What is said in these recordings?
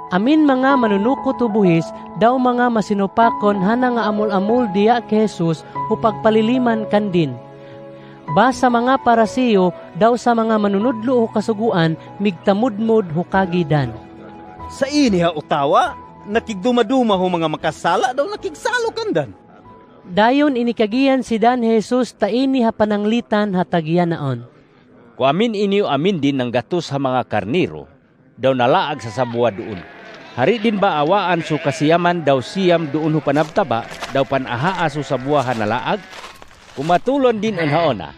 Amin mga manunuko tubuhis, daw mga masinupakon hana nga amol-amol diya ke Jesus hupagpaliliman kan din. Basa mga parasiyo, daw sa mga manunudlo o kasuguan, migtamudmod hukagidan. Sa ini ha utawa, nakigdumaduma ho mga makasala daw nakigsalo kandan. Dayon inikagiyan si Dan Jesus ta ini ha pananglitan hatagian naon. Kuamin inyo amin din ng gatos sa mga karniro, daw nalaag sa sabwa doon. Hari din ba awaan so kasiyaman daw siyam doon ho panabtaba, daw panahaa so sabwa nalaag? Kumatulon din on haona,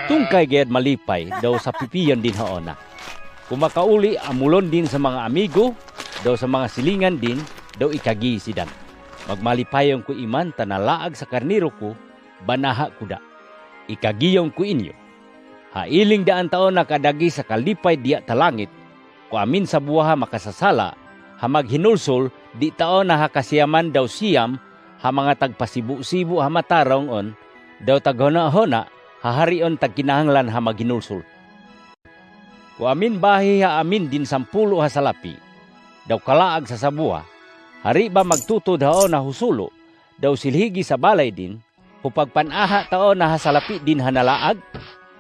tungkay gayad malipay, daw sa pipiyon din haona. Kumakauli amulon din sa mga amigo, daw sa mga silingan din, daw ikagi sidan. Magmalipayong ko iman tanalaag sa karniro ko, banaha kuda. Ikagiyong ko inyo. Hailing daan taon na kadagi sa kalipay diya talangit, kuamin sa buha makasasala, hamag hinulsol, di taon na hakasiyaman daw siyam, ha mga tagpasibu-sibu ha matarong on, daw taghona-hona, haharion tagkinahanglan ha maghinulsol. Kuamin bahi ha amin din 10 ha salapi, daw kalaag sa sabuha, hari ba magtutod haon na husulo, daw silhigi sa balay din, hupagpanaha taon na hasalapi din hanalaag,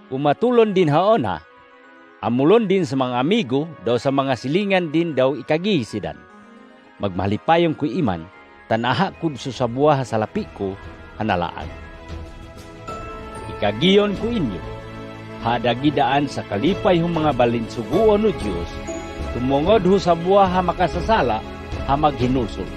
umatulon din haon ha, amulon din sa mga amigo, daw sa mga silingan din daw ikagihisidan. Magmalipayong ko iman, tanaha kud sa sabuha hasalapi ko hanalaag. Ikagiyon ko inyo, hadagidaan sa kalipay hong mga balinsuguon o Diyos, tumungod ho sa buha ha makasasala, ha maghinulsol.